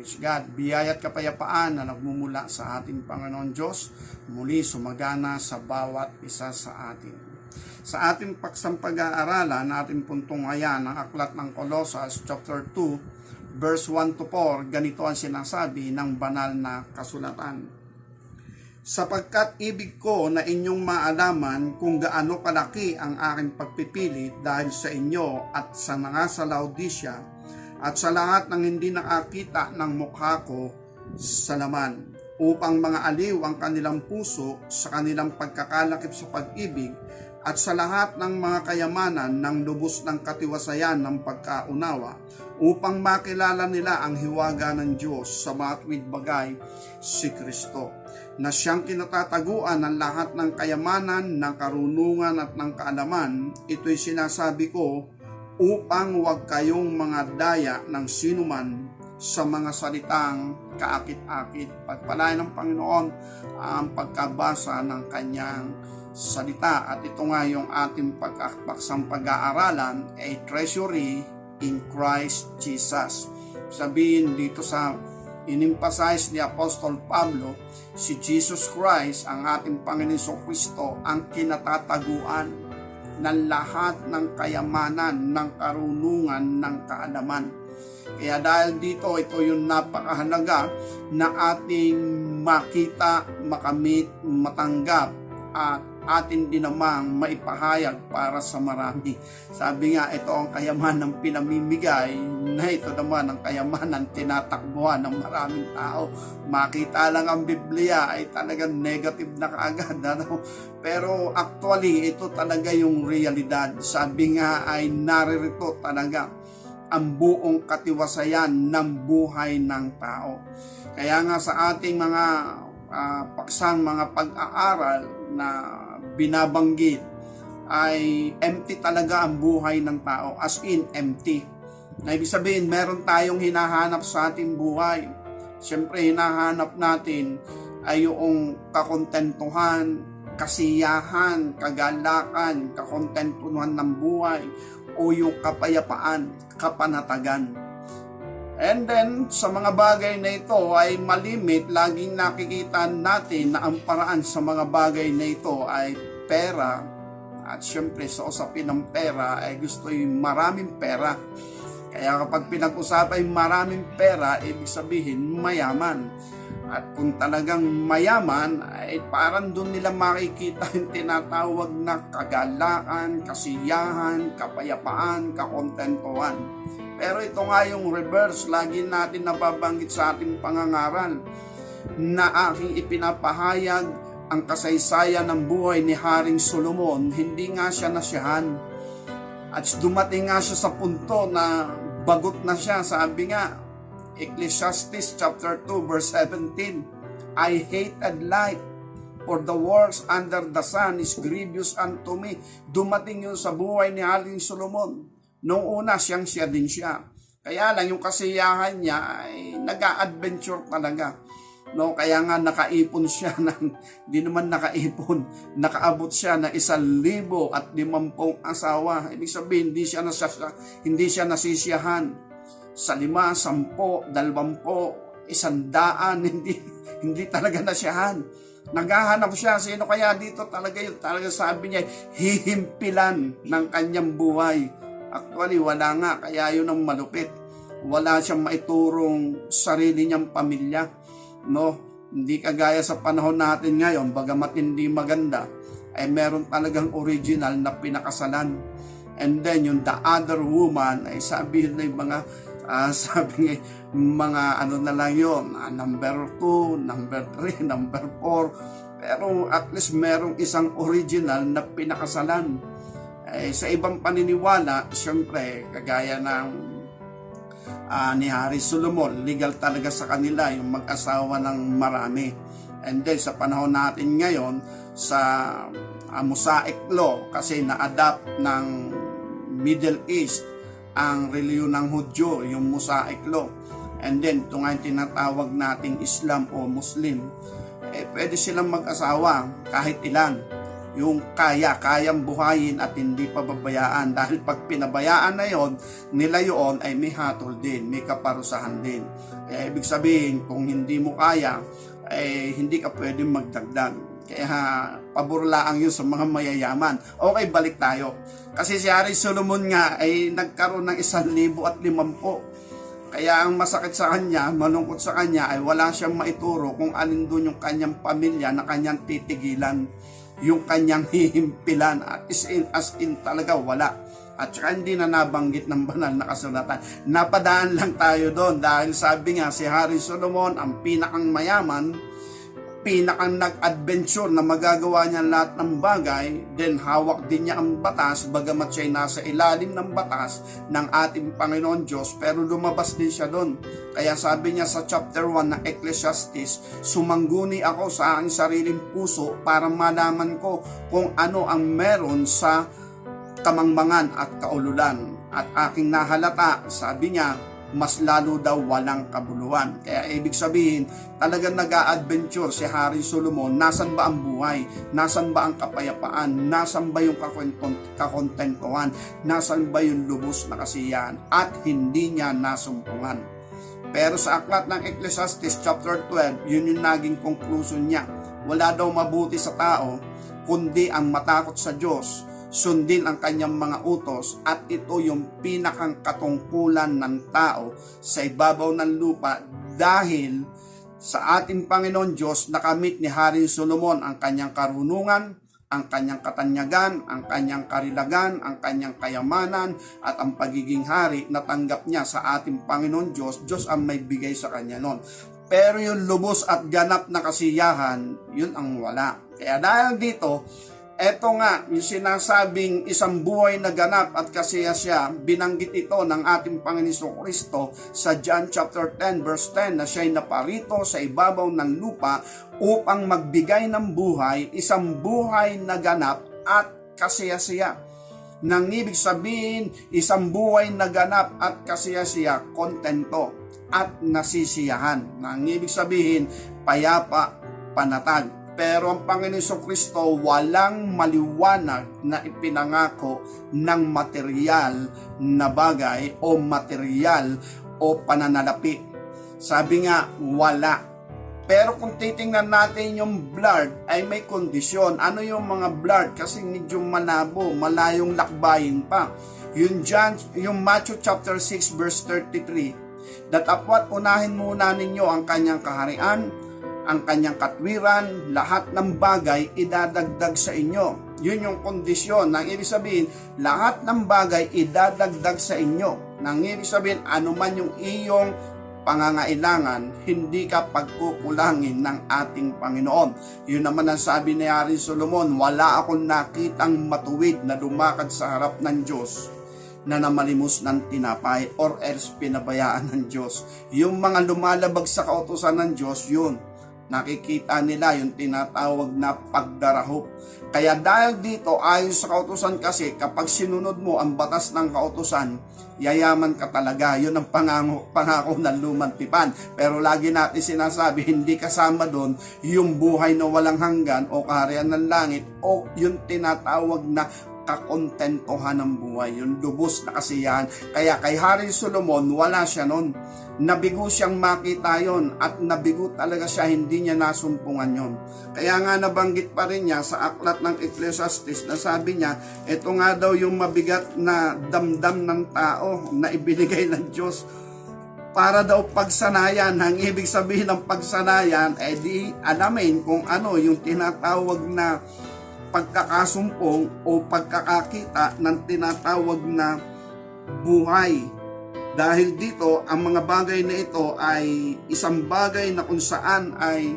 Praise God. Biyaya at kapayapaan na nagmumula sa ating Panginoon Diyos muli sumagana sa bawat isa sa atin. Sa ating pag-aaralan, ating puntong ayan ang aklat ng Colossus chapter 2 verse 1 to 4, ganito ang sinasabi ng banal na kasulatan. Sapagkat ibig ko na inyong maalaman kung gaano kalaki ang aking pagpipilit dahil sa inyo at sa mga sa Laodicea at sa lahat ng hindi nakakita ng mukha ko sa laman, upang mga aliw ang kanilang puso sa kanilang pagkakalakip sa pag-ibig at sa lahat ng mga kayamanan ng lubos ng katiwasayan ng pagkaunawa, upang makilala nila ang hiwaga ng Diyos sa matuwid bagay, si Kristo, na siyang kinatataguan ng lahat ng kayamanan, ng karunungan at ng kaalaman. Ito'y sinasabi ko upang huwag kayong mga daya ng sinuman sa mga salitang kaakit-akit. Pagpalain ng Panginoon ang pagkabasa ng kanyang salita. At ito nga yung ating pag-akbaksang pag-aaralan, a treasury in Christ Jesus. Sabihin dito sa in-emphasize ni Apostol Pablo, si Jesus Christ, ang ating Panginoon Kristo, ang kinatataguan ng lahat ng kayamanan, ng karunungan, ng kaalaman. Kaya dahil dito, ito yung napakahalaga na ating makita, makamit, matanggap at atin din namang maipahayag para sa marami. Sabi nga, ito ang kayamanang pinamimigay, na ito naman ang kayamanan tinatakbuhan ng maraming tao. Makita lang ang Biblia ay talagang negative na kaagad. Ano? Pero actually, ito talaga yung realidad. Sabi nga ay naririto talaga ang buong katiwasayan ng buhay ng tao. Kaya nga sa ating mga paksang mga pag-aaral na binabanggit ay empty talaga ang buhay ng tao, as in empty. Na ibig sabihin, meron tayong hinahanap sa ating buhay. Siyempre, hinahanap natin ay yung kakontentuhan, kasiyahan, kagalakan, kakontentuhan ng buhay, o yung kapayapaan, kapanatagan. And then, sa mga bagay na ito ay malimit, laging nakikita natin na ang paraan sa mga bagay na ito ay pera. At syempre, sa usapin ng pera ay gusto yung maraming pera. Kaya kapag pinag-usapan yung maraming pera, ibig sabihin mayaman. At kung talagang mayaman, ay parang doon nila makikita yung tinatawag na kagalakan, kasiyahan, kapayapaan, kakontentuhan. Pero ito nga yung reverse, lagi natin nababanggit sa ating pangangaral na aking ipinapahayag ang kasaysayan ng buhay ni Haring Solomon. Hindi nga siya nasiyahan. At dumating nga siya sa punto na bagot na siya. Sabi nga, Ecclesiastes chapter 2 verse 17, I hated life, for the works under the sun is grievous unto me. Dumating yun sa buhay ni Haring Solomon. Noong una, siya din siya. Kaya lang, yung kasiyahan niya ay nag-a-adventure talaga. No, kaya nga nakaipon siya di naman nakaipon, nakaabot siya ng 1,050 asawa. Ibig sabihin, hindi siya nasisiyahan sa 5, 10, 20, 100, hindi talaga nasiyahan. Naghahanap siya. Sino kaya dito talaga yun? Talaga sabi niya, hihimpilan ng kanyang buhay. Actually, wala nga. Kaya yun ang malupit. Wala siyang maiturong sarili niyang pamilya. No? Hindi kagaya sa panahon natin ngayon, bagamat hindi maganda, ay meron talagang original na pinakasalan. And then, yung the other woman, ay sabihin na yung mga, mga ano na lang yun, number 2, number 3, number 4. Pero at least merong isang original na pinakasalan. Sa ibang paniniwala, siyempre, kagaya ng ni Haring Solomon, legal talaga sa kanila yung mag-asawa ng marami. And then, sa panahon natin ngayon, sa Mosaic law, kasi na-adapt ng Middle East ang reliyon ng Hudyo, yung Mosaic law. And then, ito nga yung tinatawag nating Islam o Muslim. Pwede silang mag-asawa kahit ilan. yung kayang buhayin at hindi pababayaan. Dahil pag pinabayaan na yon, nila yun ay may hatol din, may kaparusahan din. Kaya ibig sabihin, kung hindi mo kaya, ay hindi ka pwedeng magdagdag. Kaya pabor laang yun sa mga mayayaman. Okay, balik tayo. Kasi si Hari Solomon nga ay nagkaroon ng 1,050. Kaya ang masakit sa kanya, malungkot sa kanya, ay wala siyang maituro kung alin doon yung kanyang pamilya na kanyang titigilan, yung kanyang hihimpilan, as in talaga wala. At saka hindi na nabanggit ng banal na kasulatan. Napadaan lang tayo doon dahil sabi nga si Hari Solomon ang pinakang mayaman, pinakang nag-adventure na magagawa niya lahat ng bagay, then hawak din niya ang batas, bagamat siya'y nasa ilalim ng batas ng ating Panginoon Diyos, pero lumabas din siya doon. Kaya sabi niya sa chapter 1 ng Ecclesiastes, sumangguni ako sa aking sariling puso para malaman ko kung ano ang meron sa kamangmangan at kaululan. At aking nahalata, sabi niya, mas lalo daw walang kabuluhan. Kaya ibig sabihin, talagang nag-a-adventure si Hari Solomon. Nasan ba ang buhay? Nasan ba ang kapayapaan? Nasan ba yung kakontentuhan? Nasan ba yung lubos na kasiyahan? At hindi niya nasumpungan. Pero sa aklat ng Ecclesiastes chapter 12, yun yung naging conclusion niya. Wala daw mabuti sa tao, kundi ang matakot sa Diyos, sundin ang kanyang mga utos, at ito yung pinakang katungkulan ng tao sa ibabaw ng lupa. Dahil sa ating Panginoon Diyos, nakamit ni Hari Solomon ang kanyang karunungan, ang kanyang katanyagan, ang kanyang karilagan, ang kanyang kayamanan, at ang pagiging hari na tanggap niya sa ating Panginoon Diyos. Diyos ang may bigay sa kanya noon. Pero yung lubos at ganap na kasiyahan, yun ang wala. Kaya dahil dito, eto nga, yung sinasabing isang buhay na ganap at kasiyasya, binanggit ito ng ating Panginoon Kristo sa John chapter 10 verse 10 na siya'y naparito sa ibabaw ng lupa upang magbigay ng buhay, isang buhay na ganap at kasiyasya. Nang ibig sabihin, isang buhay na ganap at kasiyasya, kontento at nasisiyahan. Nang ibig sabihin, payapa, panatag. Pero ang Panginoon Kristo walang maliwanag na ipinangako ng material na bagay o material o pananalapi. Sabi nga, wala. Pero kung titingnan natin yung blood ay may kondisyon. Ano yung mga blood? Kasi medyo malabo, malayong lakbayin pa. Yung Matthew chapter 6 verse 33. Datapwat unahin muna ninyo ang kanyang kaharian, ang kanyang katwiran, lahat ng bagay idadagdag sa inyo. Yun yung kondisyon. Nang ibig sabihin, lahat ng bagay idadagdag sa inyo. Nang ibig sabihin, anuman yung iyong pangangailangan, hindi ka pagkukulangin ng ating Panginoon. Yun naman ang sabi ni Hari Solomon, wala akong nakitang matuwid na lumakad sa harap ng Diyos na namalimos ng tinapay or else pinabayaan ng Diyos. Yung mga lumalabag sa kautusan ng Diyos, yun. Nakikita nila yung tinatawag na pagdarahop. Kaya dahil dito, ayon sa kautusan kasi, kapag sinunod mo ang batas ng kautusan, yayaman ka talaga. Yun ang pangako ng lumang tipan. Pero lagi natin sinasabi, hindi kasama doon yung buhay na walang hanggan o kaharian ng langit o yung tinatawag na kakontentuhan ng buhay, yung lubos na kasiyahan. Kaya kay Hari Solomon, wala siya nun. Nabigo siyang makita yon at nabigo talaga siya, hindi niya nasumpungan yon. Kaya nga nabanggit pa rin niya sa aklat ng Ecclesiastes na sabi niya, ito nga daw yung mabigat na damdam ng tao na ibinigay ng Diyos para daw pagsanayan. Ang ibig sabihin ng pagsanayan, di alamin kung ano yung tinatawag na pagkakasumpong o pagkakakita ng tinatawag na buhay. Dahil dito, ang mga bagay na ito ay isang bagay na kung saan ay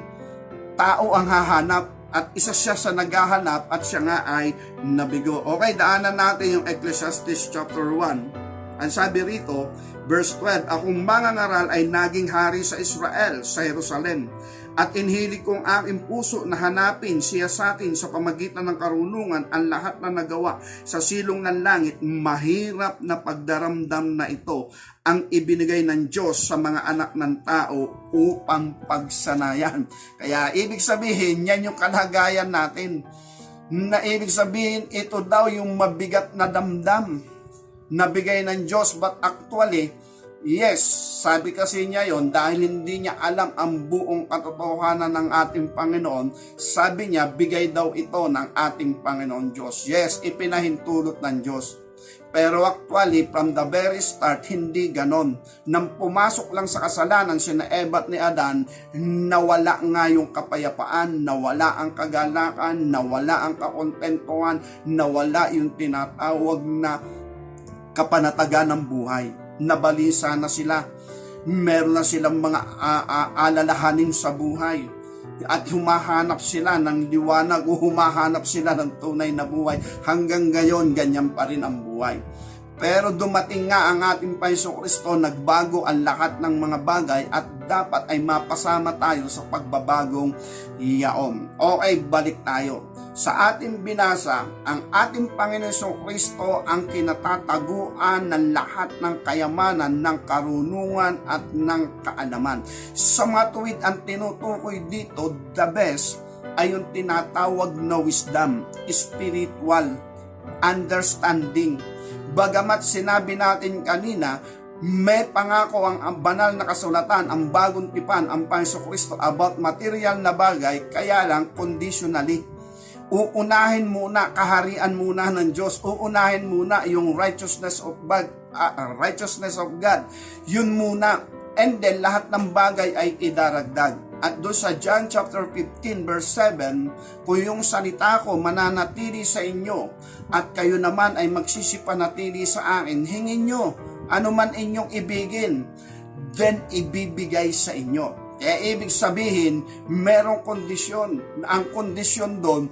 tao ang hahanap at isa siya sa naghahanap at siya nga ay nabigo. Okay, daanan natin yung Ecclesiastes chapter 1. Ang sabi rito, verse 12, akong mangangaral ay naging hari sa Israel, sa Jerusalem. At inhilig kong aking puso na hanapin siya sa akin sa pamagitan ng karunungan ang lahat na nagawa sa silong ng langit. Mahirap na pagdaramdam na ito ang ibinigay ng Diyos sa mga anak ng tao upang pagsanayan. Kaya ibig sabihin, yan yung kalagayan natin. Na ibig sabihin, ito daw yung mabigat na damdam na bigay ng Diyos. But actually, yes, sabi kasi niya yon dahil hindi niya alam ang buong katotohanan ng ating Panginoon. Sabi niya, bigay daw ito ng ating Panginoon Diyos. Yes, ipinahintulot ng Diyos. Pero actually, from the very start, hindi ganon. Nang pumasok lang sa kasalanan sina Eva at ni Adan, nawala nga yung kapayapaan, nawala ang kagalakan, nawala ang kakontentuhan, nawala yung tinatawag na kapanatagan ng buhay. Nabalisa na sila. Meron na silang mga alalahanin sa buhay. At humahanap sila ng liwanag o humahanap sila ng tunay na buhay. Hanggang ngayon, ganyan pa rin ang buhay. Pero dumating nga ang ating Panginoong Kristo, nagbago ang lahat ng mga bagay at dapat ay mapasama tayo sa pagbabagong iyaon. Okay, balik tayo. Sa ating binasa, ang ating Panginoong Kristo ang kinatataguan ng lahat ng kayamanan, ng karunungan at ng kaalaman. Sa matuwid ang tinutukoy dito, the best ay yung tinatawag na wisdom, spiritual understanding. Bagamat sinabi natin kanina, may pangako ang banal na kasulatan, ang bagong tipan, ang Panginoong Kristo about material na bagay, kaya lang conditionally. Uunahin muna, kaharian muna ng Diyos, uunahin muna yung righteousness of God. Yun muna. And then lahat ng bagay ay idaragdag. At doon sa John chapter 15 verse 7, kung yung salita ko mananatili sa inyo at kayo naman ay magsisipanatili sa akin, hingin nyo ano man inyong ibigin, then ibibigay sa inyo. Kaya ibig sabihin, merong kondisyon. Ang kondisyon doon,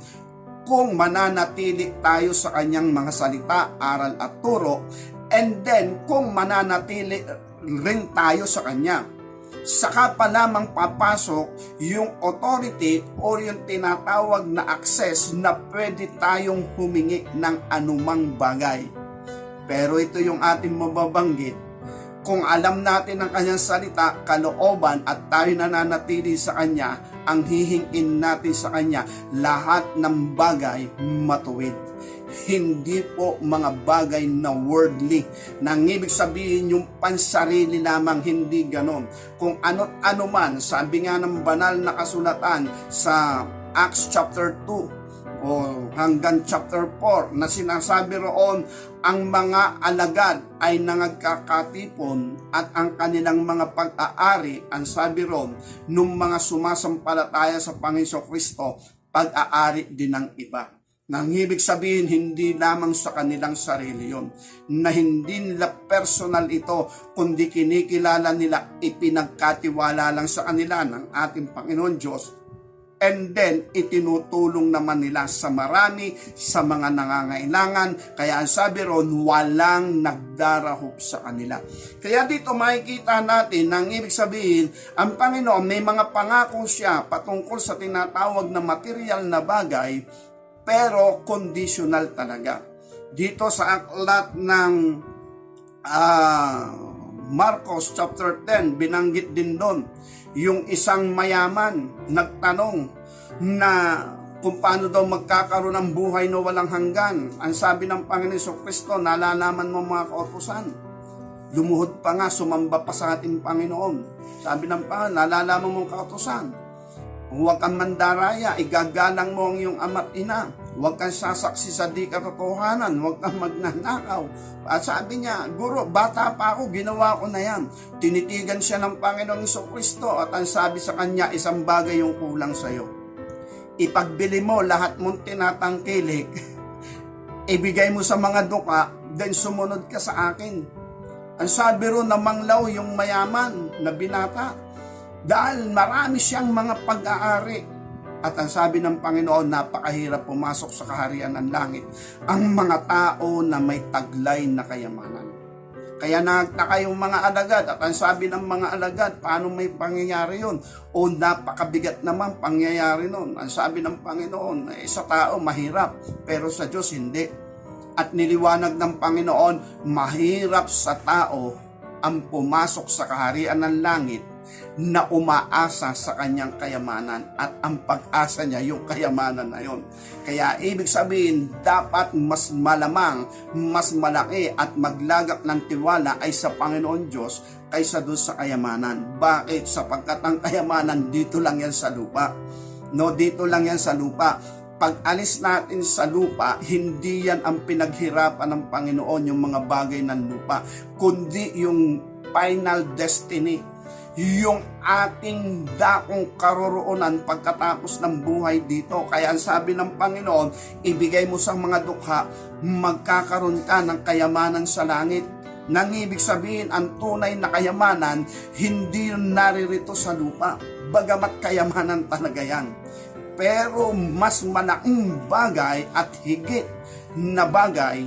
kung mananatili tayo sa kanyang mga salita, aral at turo, and then kung mananatili rin tayo sa kanya, saka pa lamang papasok yung authority o yung tinatawag na access na pwede tayong humingi ng anumang bagay. Pero ito yung ating mababanggit. Kung alam natin ang kanyang salita, kalooban at tayo nananatili sa kanya, ang hihingin natin sa kanya, lahat ng bagay matuwid. Hindi po mga bagay na worldly. Nang ibig sabihin yung pansarili lamang, hindi ganon. Kung ano man, sabi nga ng banal na kasulatan sa Acts chapter 2, o hanggang chapter 4 na sinasabi roon, ang mga alagad ay nangagkakatipon at ang kanilang mga pag-aari, ang sabi roon, nung mga sumasampalataya sa Panginoong Kristo, pag-aari din ng iba. Nang ibig sabihin, hindi lamang sa kanilang sarili yon, na hindi nila personal ito, kundi kinikilala nila, ipinagkatiwala lang sa kanila ng ating Panginoon Diyos. And then, itinutulong naman nila sa marami, sa mga nangangailangan. Kaya ang sabi ron, walang nagdarahop sa kanila. Kaya dito makikita natin, ang ibig sabihin, ang Panginoon may mga pangako siya patungkol sa tinatawag na material na bagay, pero conditional talaga. Dito sa aklat ng Marcos chapter 10, binanggit din doon, yung isang mayaman nagtanong na kung paano daw magkakaroon ng buhay na walang hanggan. Ang sabi ng Panginoon Kristo, nalalaman mo mga kautusan. Lumuhod pa nga, sumamba pa sa ating Panginoon. Sabi ng Panginoon, nalalaman mo ang kautusan. Huwag kang mandaraya, igagalang mo ang iyong ama't ina. Huwag kang sasaksi sa di katotohanan, huwag kang magnanakaw. At sabi niya, Guro, bata pa ako, ginawa ko na yan. Tinitigan siya ng Panginoong Kristo at ang sabi sa kanya, isang bagay yung kulang sa'yo. Ipagbili mo lahat mong tinatangkilik, ibigay mo sa mga duka, then sumunod ka sa akin. Ang sabi ro na manglaw yung mayaman na binata, dahil marami siyang mga pag-aari. At ang sabi ng Panginoon, napakahirap pumasok sa kaharian ng langit ang mga tao na may taglay na kayamanan. Kaya nagtaka yung mga alagad at ang sabi ng mga alagad, paano may pangyayari yun? O napakabigat naman pangyayari nun. Ang sabi ng Panginoon, sa tao mahirap, pero sa Diyos hindi. At niliwanag ng Panginoon, mahirap sa tao ang pumasok sa kaharian ng langit na umaasa sa kanyang kayamanan at ang pag-asa niya yung kayamanan na yon. Kaya ibig sabihin, dapat mas malamang, mas malaki at maglagak ng tiwala ay sa Panginoon Diyos kaysa doon sa kayamanan. Bakit? Sapagkat ang kayamanan dito lang yan sa lupa. No, dito lang yan sa lupa. Pag alis natin sa lupa, hindi yan ang pinaghirapan ng Panginoon, yung mga bagay ng lupa, kundi yung final destiny, yung ating dakong karoroonan pagkatapos ng buhay dito. Kaya ang sabi ng Panginoon, ibigay mo sa mga dukha, magkakaroon ka ng kayamanan sa langit. Nang ibig sabihin, ang tunay na kayamanan, hindi naririto sa lupa, bagamat kayamanan talaga yan. Pero mas malaking bagay at higit na bagay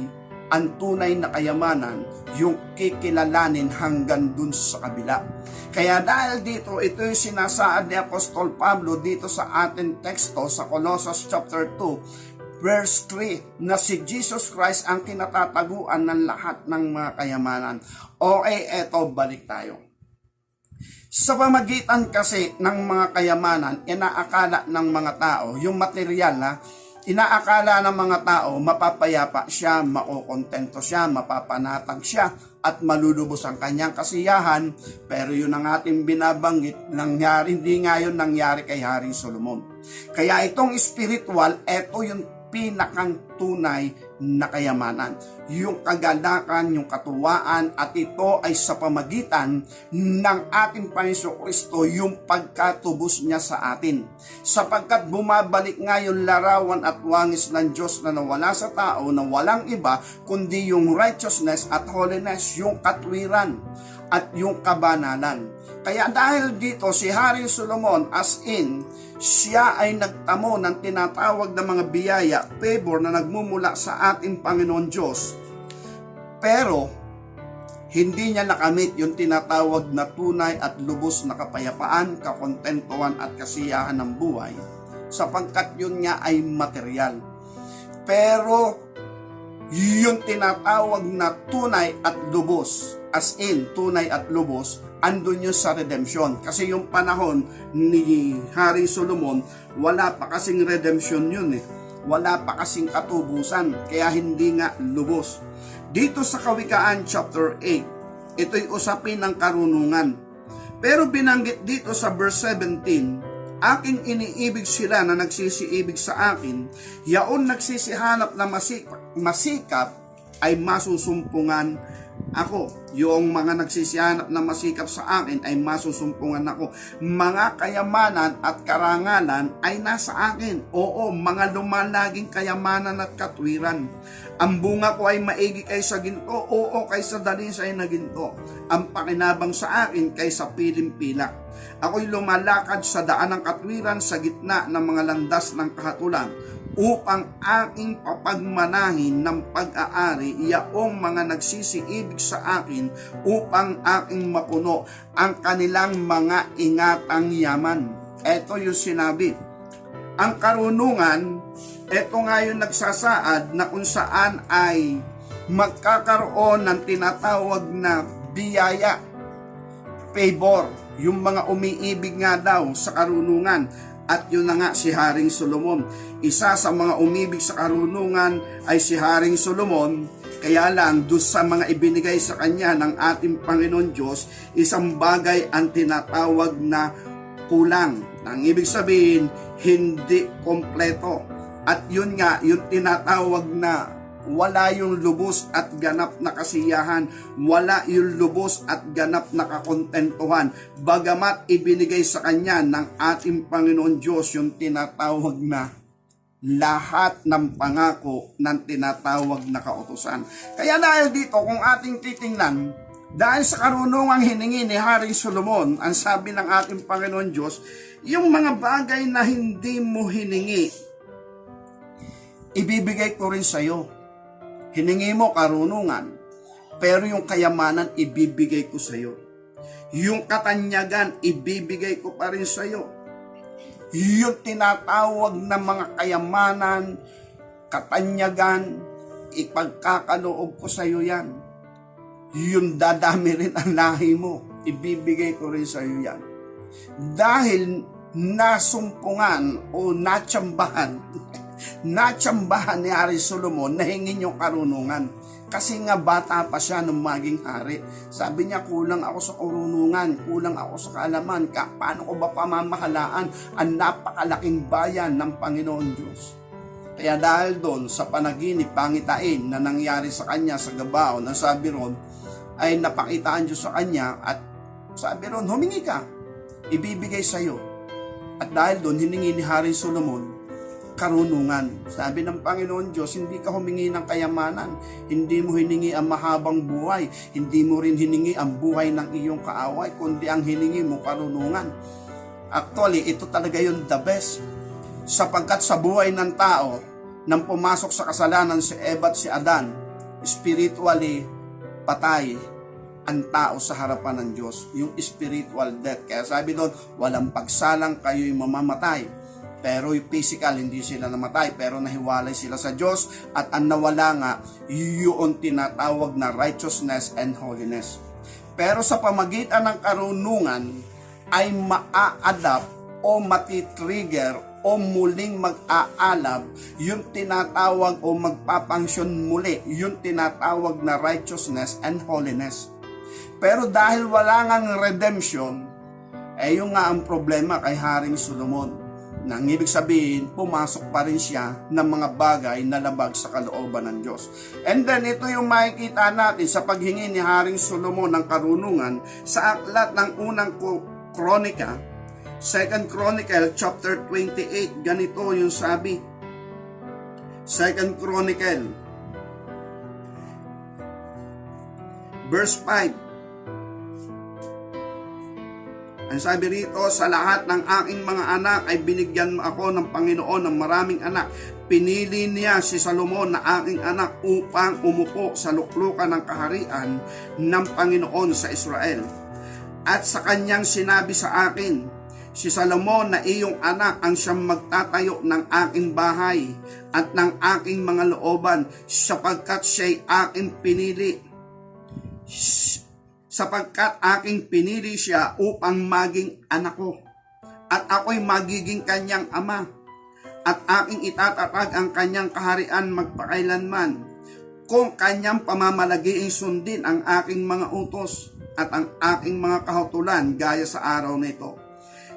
ang tunay na kayamanan, yung kikilalanin hanggang dun sa kabila. Kaya dahil dito, ito yung sinasaad ni Apostol Pablo dito sa ating teksto sa Colossus chapter 2, verse 3, na si Jesus Christ ang kinatataguan ng lahat ng mga kayamanan. Okay, eto, balik tayo. Sa pamagitan kasi ng mga kayamanan, inaakala ng mga tao, yung material inaakala ng mga tao, mapapayapa siya, makokontento siya, mapapanatag siya, at malulubos ang kanyang kasiyahan. Pero yun ang ating binabanggit, nangyari, hindi nga yun nangyari kay Haring Solomon. Kaya itong spiritual, eto yung pinakang tunay na kayamanan, yung kagalakan, yung katuwaan, at ito ay sa pamagitan ng ating Panginoon Kristo, yung pagkatubos niya sa atin, sapagkat bumabalik nga yung larawan at wangis ng Diyos na nawala sa tao, na walang iba kundi yung righteousness at holiness, yung katwiran at yung kabanalan. Kaya dahil dito si Haring Solomon, as in, siya ay nagtamo ng tinatawag na mga biyaya, favor na nagmumula sa ating Panginoon Diyos. Pero, hindi niya nakamit yung tinatawag na tunay at lubos na kapayapaan, kakontentuhan at kasiyahan ng buhay, sapagkat yun nga ay material. Pero, yung tinatawag na tunay at lubos, as in, tunay at lubos, andun yun sa redemption. Kasi yung panahon ni Haring Solomon, wala pa kasing redemption yun Wala pa kasing katubusan, kaya hindi nga lubos. Dito sa Kawikaan chapter 8, ito'y usapin ng karunungan. Pero binanggit dito sa verse 17, aking iniibig sila na nagsisiibig sa akin, yaon nagsisihanap na masikap ay masusumpungan ako. Yung mga nagsisihanap na masikap sa akin ay masusumpungan ako. Mga kayamanan at karangalan ay nasa akin. Oo, mga lumalaging kayamanan at katwiran. Ang bunga ko ay maigi kaysa ginto. Oo, kaysa dalisay na ginto. Ang pakinabang sa akin kaysa pilim-pilak. Ako'y lumalakad sa daan ng katwiran sa gitna ng mga landas ng kahatulan, upang aking papagmanahin ng pag-aari yaong mga nagsisiibig sa akin, upang aking mapuno ang kanilang mga ingatang yaman. Ito yung sinabi. Ang karunungan, ito nga yung nagsasaad na kung saan ay magkakaroon ng tinatawag na biyaya, favor, yung mga umiibig nga daw sa karunungan. At yun na nga si Haring Solomon. Isa sa mga umibig sa karunungan ay si Haring Solomon. Kaya lang, doon sa mga ibinigay sa kanya ng ating Panginoon Diyos, isang bagay ang tinatawag na kulang. Ang ibig sabihin, hindi kompleto. At yun nga, yung tinatawag na wala yung lubos at ganap na kasiyahan, wala yung lubos at ganap na kakontentuhan, bagamat ibinigay sa kanya ng ating Panginoon Diyos yung tinatawag na lahat ng pangako ng tinatawag na kautusan. Kaya dahil dito, kung ating titingnan, dahil sa karunungang hiningi ni Haring Solomon, ang sabi ng ating Panginoon Diyos, yung mga bagay na hindi mo hiningi, ibibigay ko rin sa iyo. Hiningi mo karunungan, pero yung kayamanan ibibigay ko sa iyo. Yung katanyagan ibibigay ko pa rin sa iyo. Yung tinatawag na mga kayamanan, katanyagan, ipagkakaloob ko sa iyo yan. Yung dadami rin ang lahi mo, ibibigay ko rin sa iyo yan. Dahil nasumpungan o natsambahan ni Hari Solomon na hingin yung karunungan. Kasi nga bata pa siya nung maging hari. Sabi niya, kulang ako sa karunungan, kulang ako sa kaalaman. Paano ko ba pamamahalaan ang napakalaking bayan ng Panginoon Diyos? Kaya dahil doon sa panaginip, pangitain na nangyari sa kanya sa Gabaon, ang sabi ron, ay napakitaan Diyos sa kanya at sabi ron, humingi ka, ibibigay sa iyo. At dahil doon, hiningi ni Hari Solomon karunungan. Sabi ng Panginoon Diyos, hindi ka humingi ng kayamanan, hindi mo hiningi ang mahabang buhay, hindi mo rin hiningi ang buhay ng iyong kaaway, kundi ang hiningi mo karunungan. Actually, ito talaga yung the best. Sapagkat sa buhay ng tao, nang pumasok sa kasalanan si Eva at si Adan, spiritually patay ang tao sa harapan ng Diyos, yung spiritual death. Kaya sabi doon, walang pagsalang kayo'y mamamatay. Pero yung physical, hindi sila namatay, pero nahiwalay sila sa Diyos at ang nawala nga, yung tinatawag na righteousness and holiness. Pero sa pamagitan ng karunungan, ay maa-adapt o matitrigger o muling mag-aalab yung tinatawag o magpapangsyon muli, yung tinatawag na righteousness and holiness. Pero dahil wala ngang redemption, yung nga ang problema kay Haring Solomon. Nang ibig sabihin, pumasok pa rin siya ng mga bagay na labag sa kalooban ng Diyos. And then, ito yung makikita natin sa paghingi ni Haring Solomon ng karunungan sa aklat ng unang kronika, 2 Chronicle chapter 28, ganito yung sabi. 2 Chronicle, verse 5. Ang sabi rito, sa lahat ng aking mga anak ay binigyan ako ng Panginoon ng maraming anak. Pinili niya si Solomon na aking anak upang umupo sa luklukan ng kaharian ng Panginoon sa Israel. At sa kanyang sinabi sa akin, si Solomon na iyong anak ang siyang magtatayo ng aking bahay at ng aking mga looban sapagkat siya'y aking pinili. Sapagkat aking pinili siya upang maging anak ko, at ako'y magiging kanyang ama, at aking itatatag ang kanyang kaharian magpakailanman, kung kanyang pamamalagiing sundin ang aking mga utos, at ang aking mga kahutulan gaya sa araw na ito.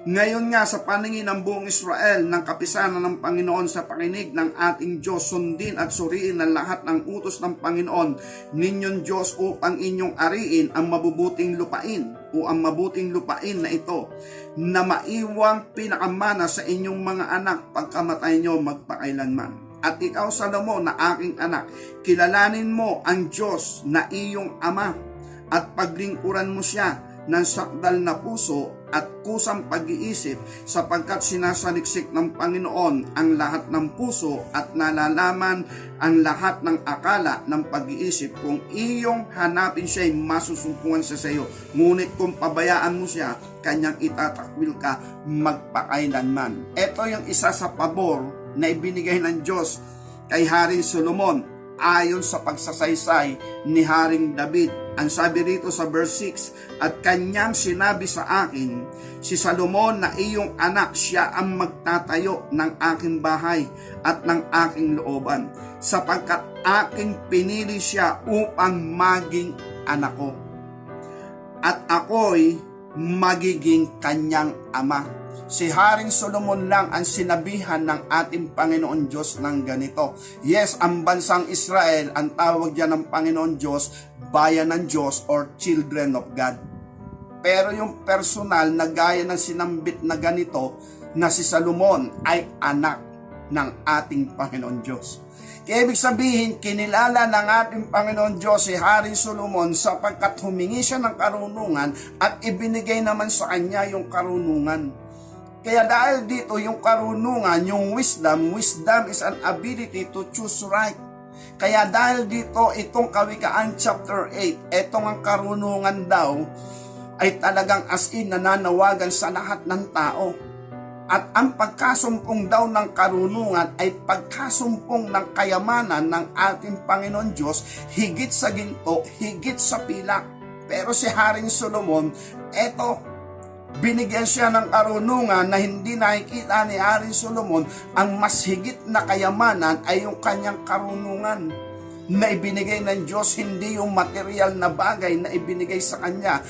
Ngayon nga sa paningin ng buong Israel ng kapisanan ng Panginoon sa pakinig ng ating Diyos, sundin at suriin ang lahat ng utos ng Panginoon ninyong Diyos upang inyong ariin ang mabubuting lupain o ang mabuting lupain na ito na maiwang pinakamana sa inyong mga anak pagkamatay nyo magpakailanman. At ikaw, Solomon, na aking anak, kilalanin mo ang Diyos na iyong ama at paglingkuran mo siya ng sakdal na puso at kusang pag-iisip sapagkat sinasaliksik ng Panginoon ang lahat ng puso at nalalaman ang lahat ng akala ng pag-iisip. Kung iyong hanapin siya'y masusumpungan sa iyo, ngunit kung pabayaan mo siya, kanyang itatakwil ka magpakailanman. Ito yung isa sa pabor na ibinigay ng Diyos kay Haring Solomon ayon sa pagsasaysay ni Haring David. Ang sabi rito sa verse 6, at kanyang sinabi sa akin, si Solomon na iyong anak, siya ang magtatayo ng aking bahay at ng aking looban, sapagkat aking pinili siya upang maging anak ko, at ako'y magiging kanyang ama. Si Haring Solomon lang ang sinabihan ng ating Panginoon Diyos ng ganito. Yes, ang bansang Israel, ang tawag dyan ng Panginoon Diyos, bayan ng Diyos or children of God. Pero yung personal na gaya ng sinambit na ganito, na si Solomon ay anak ng ating Panginoon Diyos. Kaya ibig sabihin, kinilala ng ating Panginoon Diyos si Haring Solomon sapagkat humingi siya ng karunungan at ibinigay naman sa kanya yung karunungan. Kaya dahil dito yung karunungan, yung wisdom is an ability to choose right. Kaya dahil dito itong Kawikaan chapter 8, itong ang karunungan daw ay talagang as in nananawagan sa lahat ng tao. At ang pagkasumpong daw ng karunungan ay pagkasumpong ng kayamanan ng ating Panginoon Diyos, higit sa ginto, higit sa pilak. Pero si Haring Solomon, eto, Binigyan siya ng karunungan na hindi nakikita ni Haring Solomon. Ang mas higit na kayamanan ay yung kanyang karunungan na ibinigay ng Diyos, hindi yung material na bagay na ibinigay sa kanya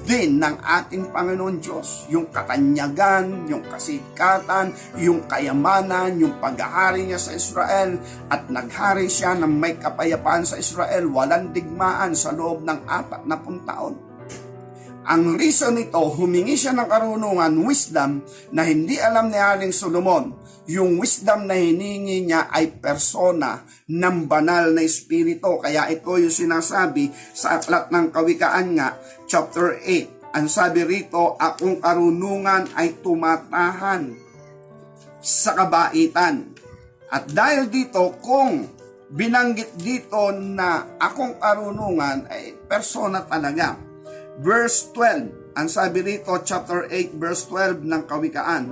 din ng ating Panginoon Diyos. Yung katanyagan, yung kasikatan, yung kayamanan, yung paghahari niya sa Israel, at naghari siya ng may kapayapaan sa Israel, walang digmaan sa loob ng 40 taon. Ang reason nito, humingi siya ng karunungan, wisdom, na hindi alam ni Haring Solomon. Yung wisdom na hiningi niya ay persona ng banal na espiritu. Kaya ito yung sinasabi sa Aklat ng Kawikaan nga, chapter 8. Ang sabi rito, akong karunungan ay tumatahan sa kabaitan. At dahil dito, kung binanggit dito na akong karunungan ay persona talaga. Verse 12, ang sabi rito, chapter 8, verse 12 ng Kawikaan,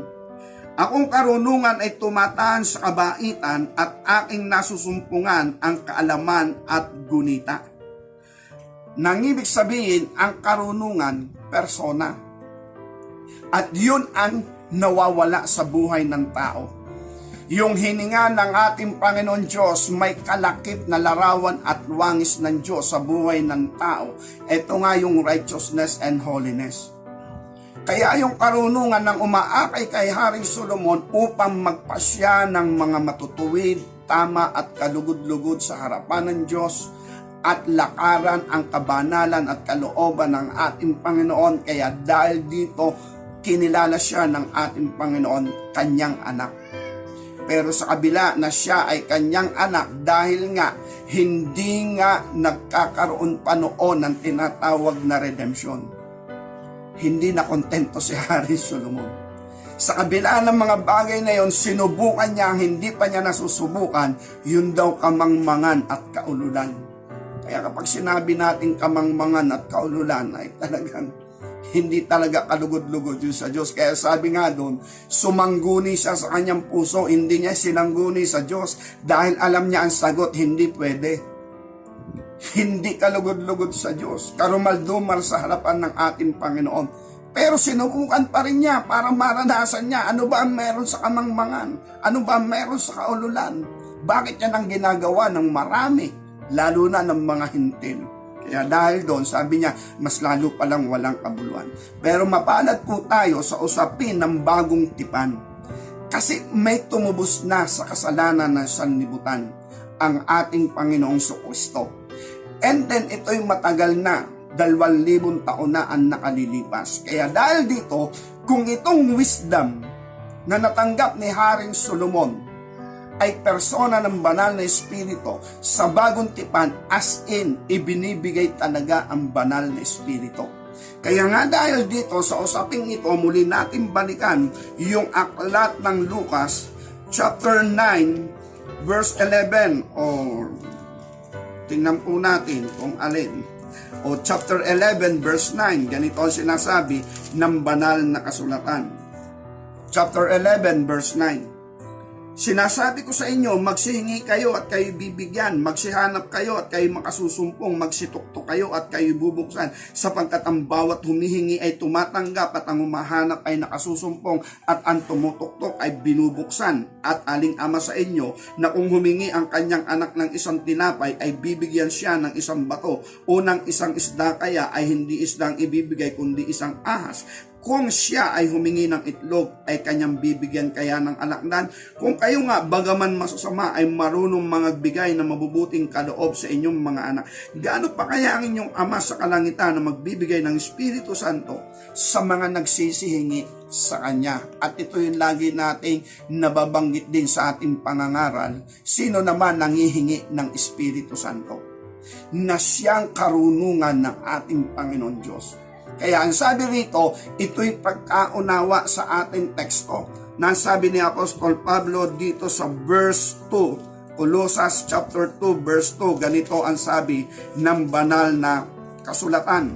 akong karunungan ay tumatahan sa kabaitan at aking nasusumpungan ang kaalaman at gunita. Nang ibig sabihin, ang karunungan, persona. At yun ang nawawala sa buhay ng tao. Yung hininga ng ating Panginoon Diyos, may kalakip na larawan at wangis ng Diyos sa buhay ng tao. Ito nga yung righteousness and holiness. Kaya yung karunungan ng umaakay kay Haring Solomon upang magpasya ng mga matutuwid, tama at kalugod-lugod sa harapan ng Diyos at lakaran ang kabanalan at kalooban ng ating Panginoon. Kaya dahil dito, kinilala siya ng ating Panginoon, kanyang anak. Pero sa kabila na siya ay kanyang anak dahil nga hindi nga nagkakaroon pa noon ng tinatawag na redemption. Hindi na kontento si Haring Solomon. Sa kabila ng mga bagay na yon, sinubukan niya ang hindi pa niya nasusubukan, yun daw kamangmangan at kaululan. Kaya kapag sinabi natin kamangmangan at kaululan ay talagang hindi talaga kalugod-lugod yun sa Diyos. Kaya sabi nga doon, sumangguni siya sa kanyang puso, hindi niya sinangguni sa Diyos dahil alam niya ang sagot, hindi pwede. Hindi kalugod-lugod sa Diyos, karumal-dumal sa harapan ng ating Panginoon. Pero sinubukan pa rin niya para maranasan niya ano ba ang meron sa kamangmangan, ano ba ang meron sa kaululan. Bakit yan ang ginagawa ng marami, lalo na ng mga hintil. Kaya dahil doon, sabi niya, mas lalo palang walang kabuluhan. Pero mapalad po tayo sa usapin ng bagong tipan. Kasi may tumubos na sa kasalanan ng sanlibutan, ang ating Panginoong Kristo. And then, ito'y matagal na, 2,000 taon na ang nakalilipas. Kaya dahil dito, kung itong wisdom na natanggap ni Haring Solomon ay persona ng banal na espiritu sa bagong tipan, as in, ibinibigay talaga ang banal na espiritu. Kaya nga dahil dito sa usaping ito, muli natin balikan yung aklat ng Lucas, chapter 9, verse 11, or tingnan po natin kung alin. O chapter 11, verse 9, ganito ang sinasabi ng banal na kasulatan. Chapter 11, verse 9. Sinasabi ko sa inyo, magsihingi kayo at kayo bibigyan, magsihanap kayo at kayo makasusumpong, magsituktok kayo at kayo bubuksan, sapagkat ang bawat humihingi ay tumatanggap at ang humahanap ay nakasusumpong at ang tumutuktok ay binubuksan. At aling ama sa inyo na kung humingi ang kanyang anak ng isang tinapay ay bibigyan siya ng isang bato, o ng isang isda kaya ay hindi isdang ibibigay kundi isang ahas. Kung siya ay humingi ng itlog, ay kanyang bibigyan kaya ng alakdan. Kung kayo nga, bagaman masasama, ay marunong magbigay ng mabubuting kaloob sa inyong mga anak, gaano pa kaya ang inyong Ama sa kalangitan na magbibigay ng Espiritu Santo sa mga nagsisihingi sa Kanya? At ito yung lagi nating nababanggit din sa ating pangangaral. Sino naman nangihingi ng Espiritu Santo? Na siyang karunungan ng ating Panginoon Diyos. Kaya ang sabi rito, ito'y pagkaunawa sa ating teksto. Nasabi ni Apostol Pablo dito sa verse 2, Colossus chapter 2 verse 2, ganito ang sabi ng banal na kasulatan.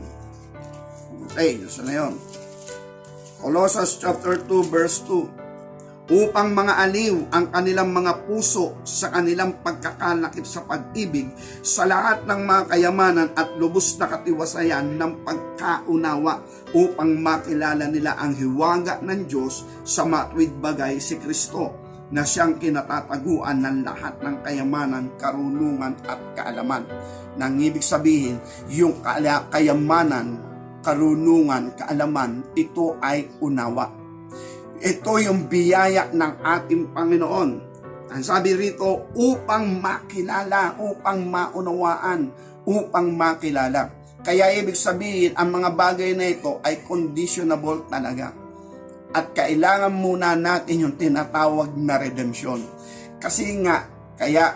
Okay, yun na yun. Colossus chapter 2 verse 2. upang mga aliw ang kanilang mga puso sa kanilang pagkakalakip sa pag-ibig sa lahat ng mga kayamanan at lubos na katiwasayan ng pagkaunawa upang makilala nila ang hiwaga ng Diyos sa matuwid bagay si Kristo na siyang kinatataguan ng lahat ng kayamanan, karunungan at kaalaman. Nang ibig sabihin, yung kayamanan, karunungan, kaalaman, ito ay unawa. Ito yung biyaya ng ating Panginoon. Ang sabi rito, upang makilala, upang maunawaan, upang makilala. Kaya ibig sabihin, ang mga bagay na ito ay conditionable talaga. At kailangan muna natin yung tinatawag na redemption. Kasi nga, kaya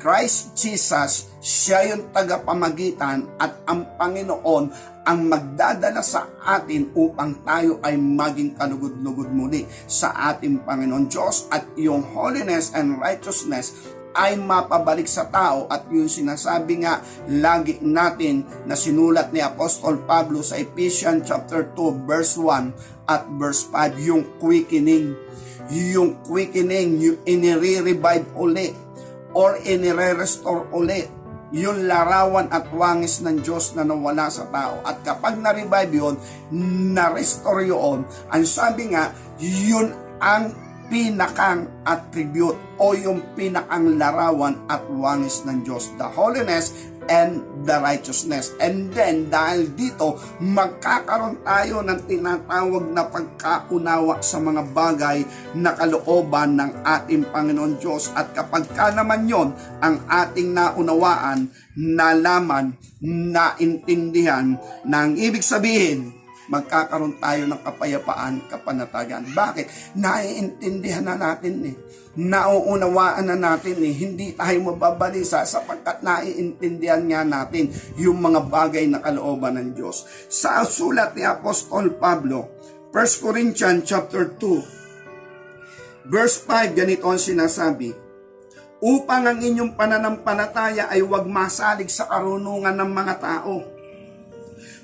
Christ Jesus, siya yung tagapamagitan at ang Panginoon ang magdadala sa atin upang tayo ay maging kalugod-lugod muli sa ating Panginoon Diyos at yung holiness and righteousness ay mapabalik sa tao at yung sinasabi nga lagi natin na sinulat ni Apostol Pablo sa Ephesians chapter 2 verse 1 at verse 5, yung quickening, yung inire-revive uli or inire-restore uli yung larawan at wangis ng Diyos na nawala sa tao. At kapag na-revive yun, na-restore yun, ang sabi nga, yun ang pinakang attribute o yung pinakang larawan at wangis ng Diyos. The holiness and the righteousness. And then, dahil dito, magkakaroon tayo ng tinatawag na pagkaunawa sa mga bagay na kalooban ng ating Panginoon Diyos. At kapag ka naman yon ang ating naunawaan, nalaman, naintindihan, na ang ibig sabihin, magkakaroon tayo ng kapayapaan, kapanatagan. Bakit? Naiintindihan na natin nauunawaan na natin hindi tayo mababalisa sapagkat naiintindihan nga natin yung mga bagay na kalooban ng Diyos. Sa sulat ni Apostol Pablo, 1 Corinthians chapter 2, verse 5, ganito ang sinasabi, upang ang inyong pananampalataya ay huwag masalig sa karunungan ng mga tao,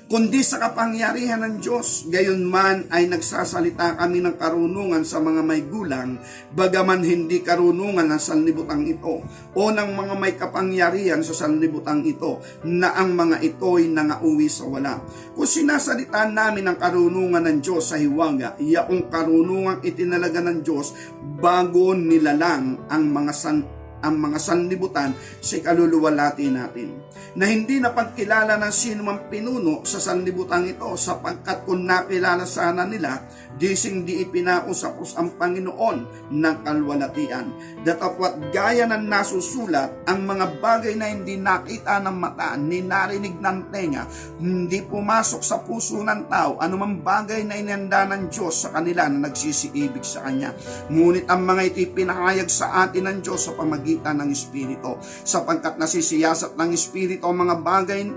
kundi sa kapangyarihan ng Diyos. Gayon man ay nagsasalita kami ng karunungan sa mga may gulang, bagaman hindi karunungan ng sanlibutan ito, o ng mga may kapangyarihan sa sanlibutan ito, na ang mga ito'y nangauwi sa wala. Kung sinasalita namin ang karunungan ng Diyos sa hiwaga, iyakong karunungang itinalaga ng Diyos bago nilalang ang mga sanlibutan sa kaluluwalhati natin, na hindi napagkilala ng sino mang pinuno sa sanlibutan ito, sapagkat kung nakilala sana nila, dising di ipinausapos ang Panginoon ng kalwalhatian. Datapwat gaya ng nasusulat, ang mga bagay na hindi nakita ng mata, ni narinig ng tenga, hindi pumasok sa puso ng tao, anumang bagay na inihanda ng Diyos sa kanila na nagsisiibig sa Kanya. Ngunit ang mga ito'y pinahayag sa atin ng Diyos sa pamagitan ng Espiritu, sapagkat nasisiyasat ng Espiritu ang mga bagay,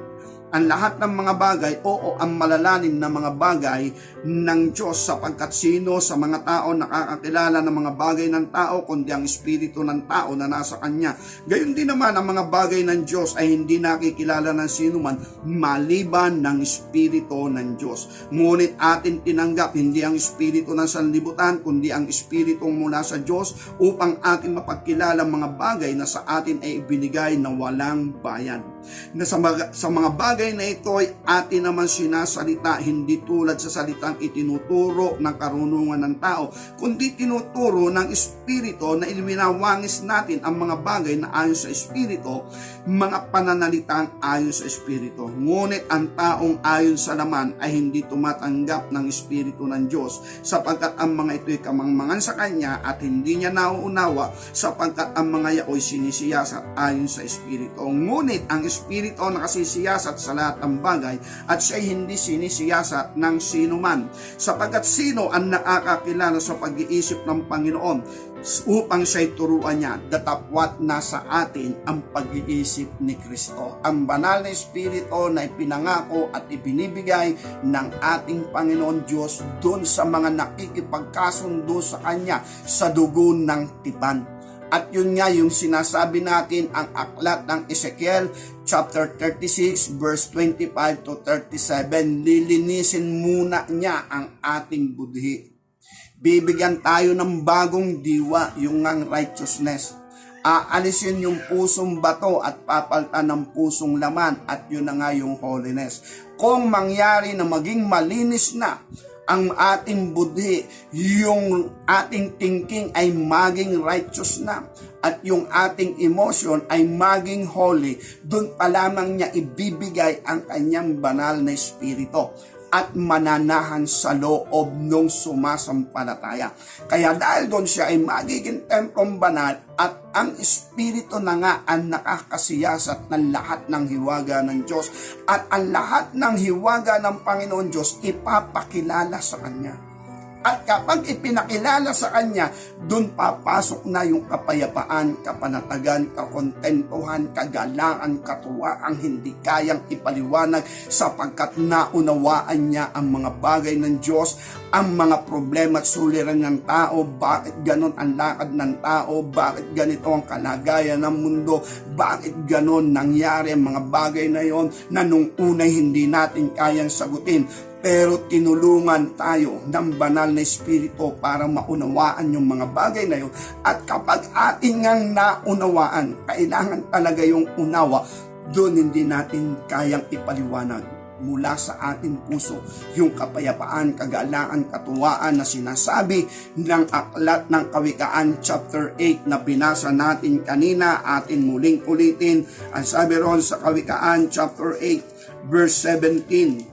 ang lahat ng mga bagay, oo, ang malalalim na mga bagay ng Diyos, sapagkat sino sa mga tao nakakakilala ng mga bagay ng tao kundi ang Espiritu ng tao na nasa Kanya. Gayon din naman ang mga bagay ng Diyos ay hindi nakikilala ng sino man maliban ng Espiritu ng Diyos. Ngunit atin tinanggap hindi ang Espiritu ng sanlibutan kundi ang Espiritu mula sa Diyos, upang atin mapagkilala mga bagay na sa atin ay ibinigay na walang bayan. Na sa mga bagay na ito ay atin naman sinasalita, hindi tulad sa salitang itinuturo ng karunungan ng tao, kundi tinuturo ng Espiritu na iwinawangis natin ang mga bagay na ayon sa Espiritu, mga pananalitang ayon sa Espiritu. Ngunit ang taong ayon sa laman ay hindi tumatanggap ng Espiritu ng Diyos, sapagkat ang mga ito ay kamangmangan sa Kanya at hindi niya nauunawa, sapagkat ang mga yaoy sinisiyasat ayon sa Espiritu. Ngunit ang Espiritu nakasisiyasat sa lahat ng bagay at siya hindi sinisiyasat ng sino man, sapagkat sino ang nakakakilala sa pag-iisip ng Panginoon upang siya'y turuan niya. Datapwat nasa atin ang pag-iisip ni Kristo, ang banal na Espiritu na ipinangako at ibinibigay ng ating Panginoon Diyos doon sa mga nakikipagkasundo sa Kanya sa dugo ng tipan. At yun nga yung sinasabi natin, ang aklat ng Ezekiel chapter 36 verse 25 to 37, lilinisin muna niya ang ating budhi. Bibigyan tayo ng bagong diwa, yung ngang righteousness. Aalisin yung pusong bato at papalitan ng pusong laman, at yun na nga yung holiness. Kung mangyari na maging malinis na ang ating budhi, yung ating thinking ay maging righteous na, at yung ating emotion ay maging holy, dun pa lamang niya ibibigay ang kanyang banal na espiritu at mananahan sa loob ng sumasampalataya. Kaya dahil doon siya ay magiging templong banal, at ang Espiritu na nga ang nakakasiyasat ng lahat ng hiwaga ng Diyos, at ang lahat ng hiwaga ng Panginoon Diyos ipapakilala sa Kanya. At kapag ipinakilala sa Kanya, doon papasok na yung kapayapaan, kapanatagan, kakontentuhan, kagalangan, katuwaan, hindi kayang ipaliwanag, sapagkat naunawaan niya ang mga bagay ng Diyos, ang mga problema at suliran ng tao, bakit ganon ang lakad ng tao, bakit ganito ang kalagayan ng mundo, bakit ganon nangyari ang mga bagay na yon na nung unay hindi natin kayang sagutin. Pero tinulungan tayo ng banal na espiritu para maunawaan yung mga bagay na yun. At kapag ating ngang naunawaan, kailangan talaga yung unawa, doon hindi natin kayang ipaliwanag mula sa ating puso yung kapayapaan, kagalangan, katuwaan na sinasabi ng aklat ng Kawikaan chapter 8 na binasa natin kanina. Atin muling ulitin ang sabi ron sa Kawikaan chapter 8 verse 17.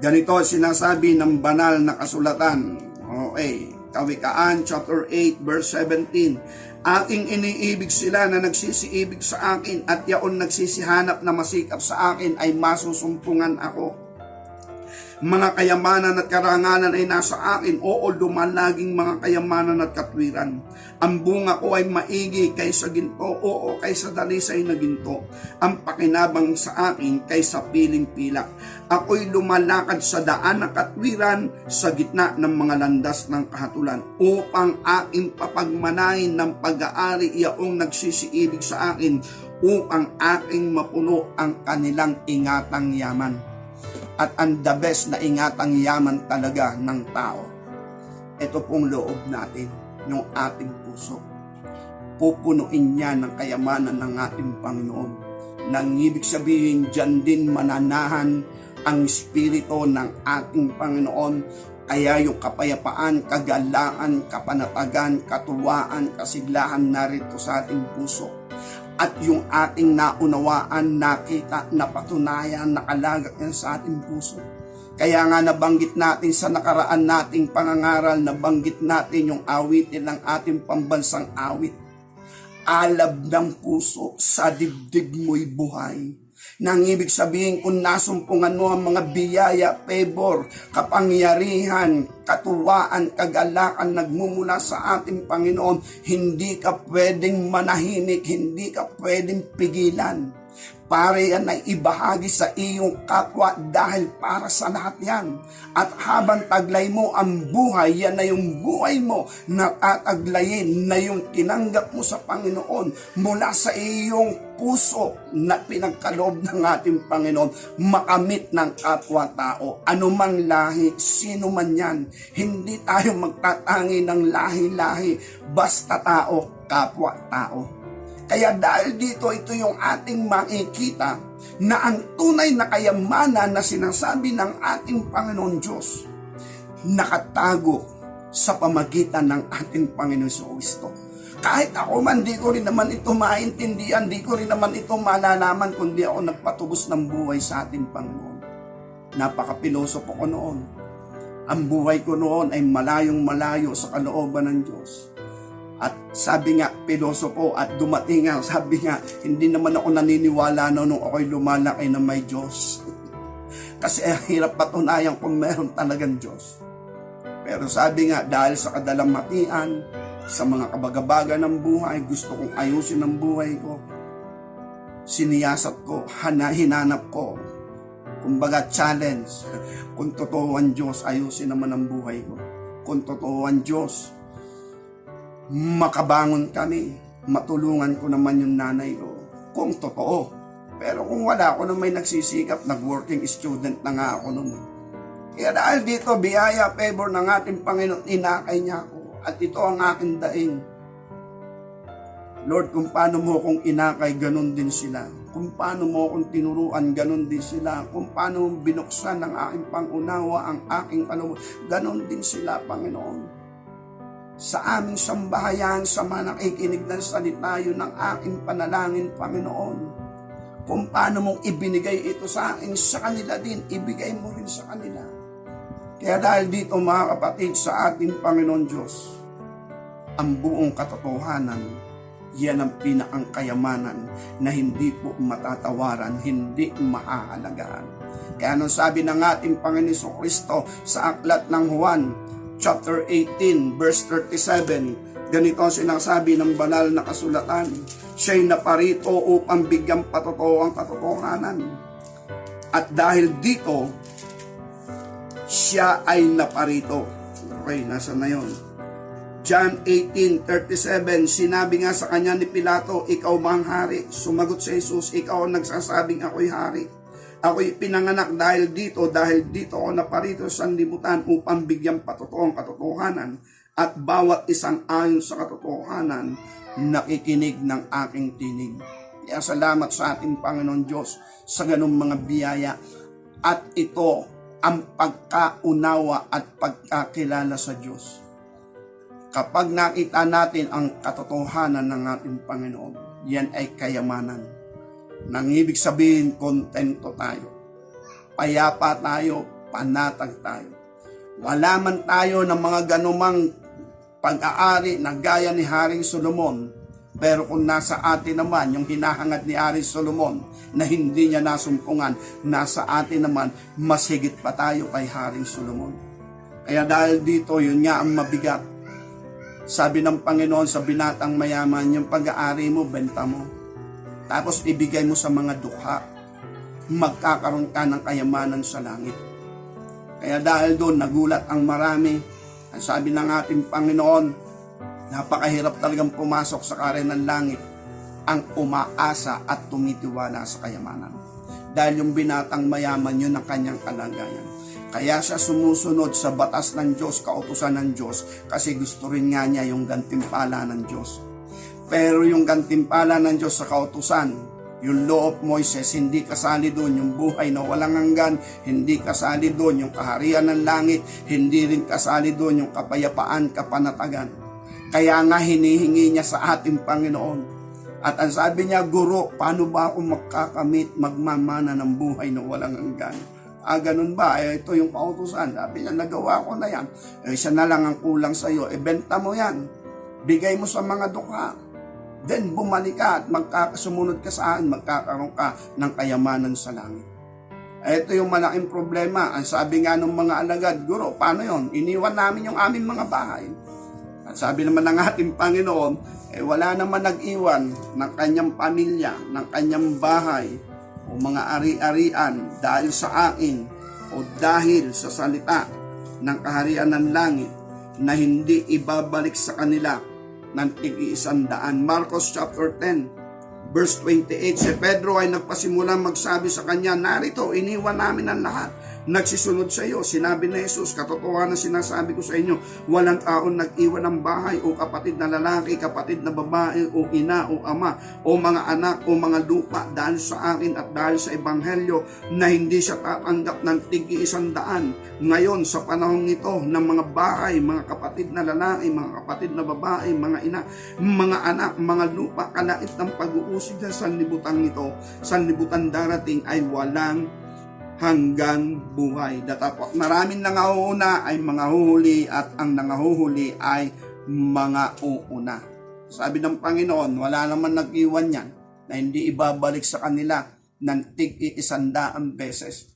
Ganito sinasabi ng banal na kasulatan. Okay, Kawikaan chapter 8 verse 17. Aking iniibig sila na nagsisiibig sa akin, at yaon nagsisihanap na masikap sa akin ay masusumpungan ako. Mga kayamanan at karangalan ay nasa akin, oo, lumalaging mga kayamanan at katwiran. Ang bunga ko ay maigi kaysa ginto, oo, kaysa dalisay na ginto. Ang pakinabang sa akin kaysa piling pilak. Ako'y lumalakad sa daan ng katwiran sa gitna ng mga landas ng kahatulan, upang aking papagmanahin ng pag-aari iyaong nagsisiibig sa akin, upang aking mapuno ang kanilang ingatang yaman. At ang the best na ingatang yaman talaga ng tao, ito pong loob natin, yung ating puso. Pupunuin niya ng kayamanan ng ating Panginoon. Nang ibig sabihin, dyan din mananahan ang espiritu ng ating Panginoon. Kaya yung kapayapaan, kagalaan, kapanatagan, katuwaan, kasiglahan narito sa ating puso. At yung ating naunawaan, nakita, napatunayan, nakalagak yan sa ating puso. Kaya nga nabanggit natin sa nakaraan nating pangangaral, nabanggit natin yung awitin ng ating pambansang awit. Alab ng puso, sa dibdib mo'y buhay. Nang ibig sabihin, kung nasumpungan mo ang mga biyaya, favor, kapangyarihan, katuwaan, kagalakan nagmumula sa ating Panginoon, hindi ka pwedeng manahimik, hindi ka pwedeng pigilan. Para yan ay ibahagi sa iyong kapwa, dahil para sa lahat yan. At habang taglay mo ang buhay, yan na yung buhay mo na tataglayin, na yung tinanggap mo sa Panginoon mula sa iyong puso na pinagkaloob ng ating Panginoon, makamit ng kapwa-tao. Anumang lahi, sino man yan. Hindi tayo magtatangi ng lahi-lahi, basta tao, kapwa-tao. Kaya dahil dito, ito yung ating makikita na ang tunay na kayamanan na sinasabi ng ating Panginoon Diyos, nakatago sa pamagitan ng ating Panginoon Kristo. Kahit ako man, di ko rin naman ito maintindihan, di ko rin naman ito malalaman, kundi ako nagpatubos ng buhay sa ating Panginoon. Napaka-pilosopo ko noon. Ang buhay ko noon ay malayong malayo sa kalooban ng Diyos. At sabi nga, pilosopo, at dumating nga, sabi nga, hindi naman ako naniniwala nung ako'y lumalaki na may Diyos. Kasi hirap patunayan kung meron talagang Diyos. Pero sabi nga, dahil sa kadalamatian, sa mga kabagabaga ng buhay, gusto kong ayusin ang buhay ko. Siniyasat ko, hinanap ko. Kumbaga challenge. Kung totoo ang Diyos, ayusin naman ang buhay ko. Kung totoo ang Diyos, makabangon kami, matulungan ko naman yung nanay ko, kung totoo. Pero kung wala ako na may nagsisikap, nag-working student na nga ako noon. Kaya dahil dito, biyaya, favor ng ating Panginoon, inakay niya ako. At ito ang aking daing. Lord, kung paano mo kong inakay, ganun din sila. Kung paano mo kong tinuruan, ganun din sila. Kung paano mo binuksan ang aking pangunawa, ang aking kalooban, ganun din sila, Panginoon. Sa aming sambahayan, sa mga nakikinig ng salita, yun ang aking panalangin, Panginoon. Kung paano mong ibinigay ito sa akin, sa kanila din, ibigay mo rin sa kanila. Kaya dahil dito, mga kapatid, sa ating Panginoon Diyos, ang buong katotohanan, yan ang pinakang kayamanan na hindi po matatawaran, hindi maaalagaan. Kaya anong sabi ng ating Panginoon Kristo sa aklat ng Juan, chapter 18, verse 37, ganito ang sinasabi ng banal na kasulatan, siya'y naparito upang bigyang patotoo ang katotohanan. At dahil dito, siya ay naparito. Okay, nasa na yun? John 18:37, sinabi nga sa kanya ni Pilato, ikaw ba ang hari? Sumagot si Jesus, ikaw ang nagsasabing ako'y hari. Ako'y pinanganak dahil dito ako naparito sa sanlibutan upang bigyang patotoo ang katotohanan at bawat isang ayon sa katotohanan nakikinig ng aking tinig. Kaya salamat sa ating Panginoon Diyos sa ganung mga biyaya at ito ang pagkaunawa at pagkakilala sa Diyos. Kapag nakita natin ang katotohanan ng ating Panginoon, yan ay kayamanan. Nang ibig sabihin, kontento tayo. Payapa tayo, panatag tayo. Wala man tayo ng mga ganumang pag-aari na gaya ni Haring Solomon, pero kung nasa atin naman yung hinahangad ni Haring Solomon na hindi niya nasumpungan, nasa atin naman mas higit pa tayo kay Haring Solomon. Kaya dahil dito, yun nga ang mabigat. Sabi ng Panginoon sa binatang mayaman, yung pag-aari mo, benta mo. Tapos ibigay mo sa mga dukha. Magkakaroon ka ng kayamanan sa langit. Kaya dahil doon, nagulat ang marami. Ang sabi ng ating Panginoon, napakahirap talagang pumasok sa kare ng langit ang umaasa at tumitiwala sa kayamanan. Dahil yung binatang mayaman, yun ang kanyang kalagayan. Kaya siya sumusunod sa batas ng Diyos, kautusan ng Diyos, kasi gusto rin nga niya yung gantimpala ng Diyos. Pero yung gantimpala ng Diyos sa kautusan, yung law of Moses, hindi kasali doon yung buhay na walang hanggan, hindi kasali doon yung kaharian ng langit, hindi rin kasali doon yung kapayapaan, kapanatagan. Kaya nga hinihingi niya sa ating Panginoon. At ang sabi niya, Guro, paano ba ako magkakamit, magmamana ng buhay na walang hanggan? Ganun ba? Ito yung kautusan. Sabi niya, nagawa ko na yan. Siya na lang ang kulang sa iyo. Benta mo yan. Bigay mo sa mga dukha. Then bumalik ka at magkakasumunod ka sa akin, magkakaroon ka ng kayamanan sa langit. Ito yung malaking problema. Ang sabi nga ng mga alagad, Guro, paano yon? Iniwan namin yung aming mga bahay. At sabi naman ng ating Panginoon, wala naman nag-iwan ng kanyang pamilya, ng kanyang bahay, o mga ari-arian dahil sa akin o dahil sa salita ng kaharian ng langit na hindi ibabalik sa kanila ng tig-100. Marcos chapter 10 verse 28, si Pedro ay nagpasimula magsabi sa kanya, narito, iniwan namin ang lahat, nagsisunod sa iyo. Sinabi na Jesus, katotohanan sinasabi ko sa inyo, walang taon nag-iwan ng bahay o kapatid na lalaki, kapatid na babae o ina o ama o mga anak o mga lupa dahil sa akin at dahil sa ebanghelyo na hindi siya tatanggap ng tig-100. Ngayon sa panahong ito ng mga bahay, mga kapatid na lalaki, mga kapatid na babae, mga ina, mga anak, mga lupa, kalait ng pag-uusig sa sanlibutan ito, sanlibutan darating ay walang hanggang buhay. Datapot maraming nangahuhuna ay mga huhuli at ang nangahuhuli ay mga uuna. Sabi ng Panginoon, wala naman nag-iwan yan na hindi ibabalik sa kanila ng tig-100 beses.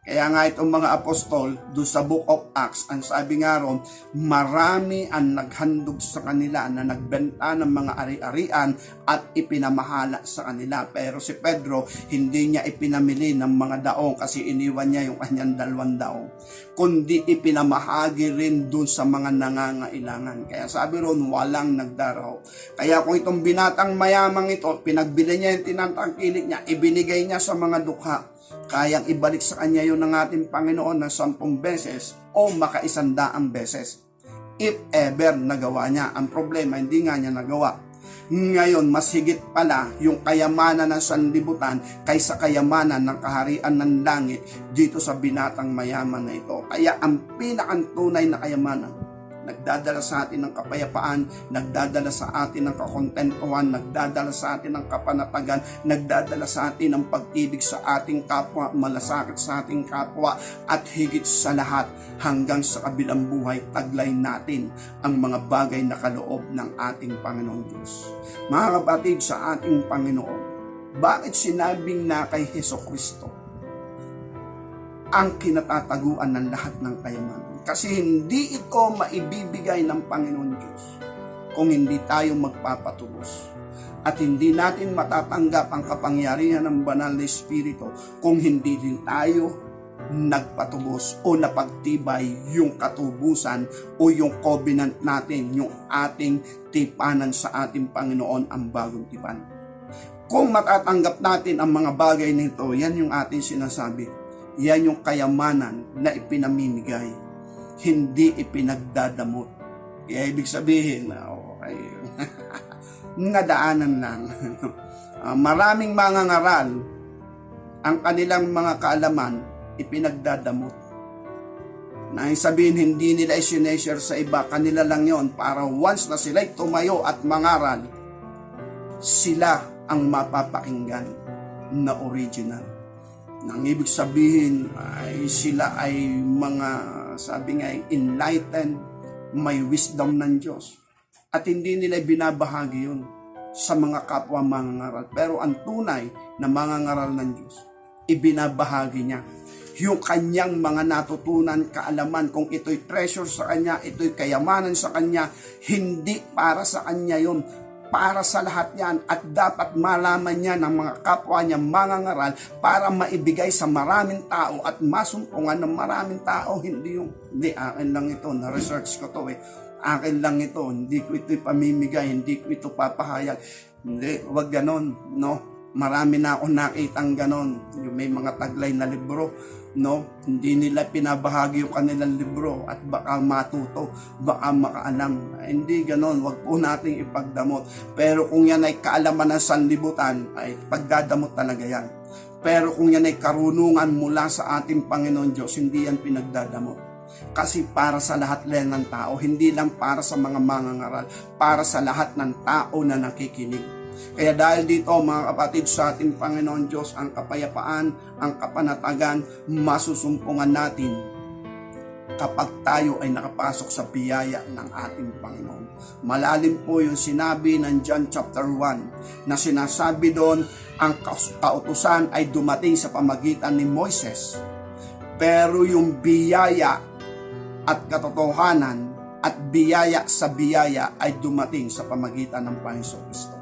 Kaya nga itong mga apostol, doon sa Book of Acts, ang sabi nga ron, marami ang naghandog sa kanila na nagbenta ng mga ari-arian at ipinamahala sa kanila. Pero si Pedro, hindi niya ipinamili ng mga daong kasi iniwan niya yung kanyang 2 daong. Kundi ipinamahagi rin doon sa mga nangangailangan. Kaya sabi ron, walang nagdaraw. Kaya kung itong binatang mayamang ito, pinagbili niya yung tinatangkilik niya, ibinigay niya sa mga dukha. Kayang ibalik sa Kanya yun ng ating Panginoon ng 10 beses o maka-100 beses. If ever nagawa niya. Ang problema, hindi nga niya nagawa. Ngayon, mas higit pala yung kayamanan ng sanlibutan kaysa kayamanan ng kaharian ng langit dito sa binatang mayaman na ito. Kaya ang pinakantunay na kayamanan, nagdadala sa atin ng kapayapaan, nagdadala sa atin ng kakontentuhan, nagdadala sa atin ng kapanatagan, nagdadala sa atin ng pag-ibig sa ating kapwa, malasakit sa ating kapwa, at higit sa lahat, hanggang sa kabilang buhay, taglay natin ang mga bagay na kaloob ng ating Panginoong Diyos. Mga kapatid, sa ating Panginoon, bakit sinabing na kay Hesukristo ang kinatataguan ng lahat ng kayamanan? Kasi hindi ito maibibigay ng Panginoon Diyos kung hindi tayo magpapatubos. At hindi natin matatanggap ang kapangyarihan ng banal na Espiritu kung hindi din tayo nagpatubos o napagtibay yung katubusan o yung covenant natin, yung ating tipanan sa ating Panginoon, ang bagong tipan. Kung matatanggap natin ang mga bagay nito, yan yung ating sinasabi. Yan yung kayamanan na ipinamimigay, hindi ipinagdadamot. Kaya ibig sabihin, okay, nadaanan lang. Maraming mga ngaral, ang kanilang mga kaalaman, ipinagdadamot. Na sabihin, hindi nila isineshare sa iba, kanila lang yon para once na sila'y tumayo at mangaral, sila ang mapapakinggan na original. Nang ibig sabihin ay sila ay mga, sabi nga, enlightened, may wisdom ng Diyos. At hindi nila binabahagi yun sa mga kapwa mangangaral. Pero ang tunay na mangangaral ng Diyos, ibinabahagi niya yung kanyang mga natutunan, kaalaman, kung ito'y treasure sa kanya, ito'y kayamanan sa kanya, hindi para sa kanya yun, para sa lahat yan, at dapat malaman niya ng mga kapwa niya mangangaral para maibigay sa maraming tao at masumpungan ng maraming tao. Hindi akin lang ito, na-research ko to akin lang ito, hindi ko ito pamimigay, hindi ko ito papahayag. Hindi, wag ganon, no? Marami na ako nakitang ganon, yung may mga taglay na libro, no? Hindi nila pinabahagi yung kanilang libro at baka matuto, baka makaalam. Hindi ganon, wag po nating ipagdamot. Pero kung yan ay kaalaman ng sanlibutan, ay pagdadamot talaga yan. Pero kung yan ay karunungan mula sa ating Panginoon Diyos, hindi yan pinagdadamot. Kasi para sa lahat lang ng tao, hindi lang para sa mga mangangaral, para sa lahat ng tao na nakikinig. Kaya dahil dito, mga kapatid, sa ating Panginoon Diyos, ang kapayapaan, ang kapanatagan, masusumpungan natin kapag tayo ay nakapasok sa biyaya ng ating Panginoon. Malalim po yung sinabi ng John chapter 1 na sinasabi doon, ang kautusan ay dumating sa pamagitan ni Moises. Pero yung biyaya at katotohanan at biyaya sa biyaya ay dumating sa pamagitan ng Panginoon Kristo.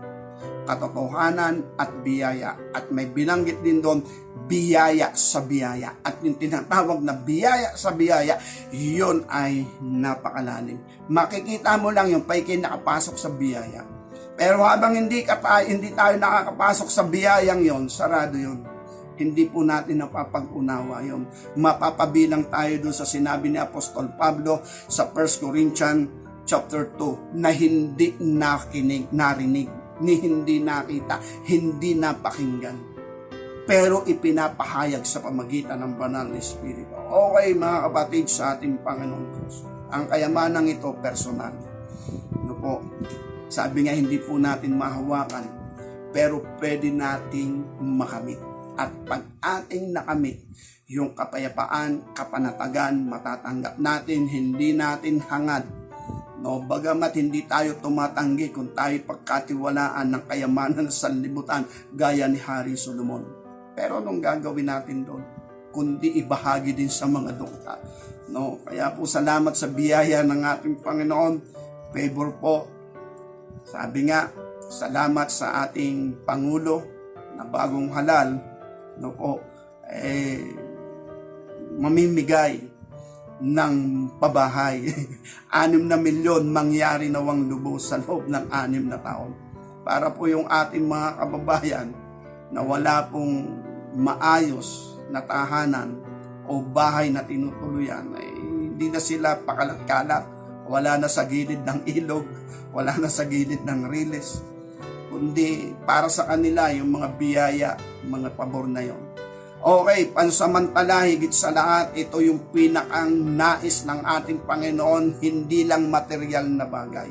Katotohanan at biyaya. At may binanggit din doon, biyaya sa biyaya. At yung tinatawag na biyaya sa biyaya, yun ay napakalalim. Makikita mo lang yung pa'y nakapasok sa biyaya. Pero habang hindi tayo nakakapasok sa biyayang yon, sarado yun. Hindi po natin napapag-unawa yun. Mapapabilang tayo doon sa sinabi ni Apostol Pablo sa 1 Corinthians chapter 2 na hindi narinig, ni hindi nakita, hindi napakinggan, pero ipinapahayag sa pamagitan ng banal na Espiritu. Okay, mga kapatid, sa ating Panginoon Diyos, ang kayamanang ito personal. Ano po? Sabi nga, hindi po natin mahawakan, pero pwede nating makamit. At pag ating nakamit, yung kapayapaan, kapanatagan, matatanggap natin, hindi natin hangad. No, bagamat hindi tayo tumatanggi kung tayo pagkatiwalaan ng kayamanan sa sanlibutan gaya ni Hari Solomon. Pero anong gagawin natin doon? Kundi ibahagi din sa mga dukha. No, kaya po salamat sa biyaya ng ating Panginoon. Favor po. Sabi nga, salamat sa ating Pangulo na bagong halal. No po, mamimigay ng pabahay. 6 na milyon mangyari nawang lubos sa loob ng 6 na taon. Para po yung ating mga kababayan na wala pong maayos na tahanan o bahay na tinutuluyan, ay hindi na sila pakalat-kalat, wala na sa gilid ng ilog, wala na sa gilid ng riles, kundi para sa kanila yung mga biyaya, mga pabor na yon. Okay, pansamantala, higit sa lahat, ito yung pinakang nais ng ating Panginoon, hindi lang material na bagay.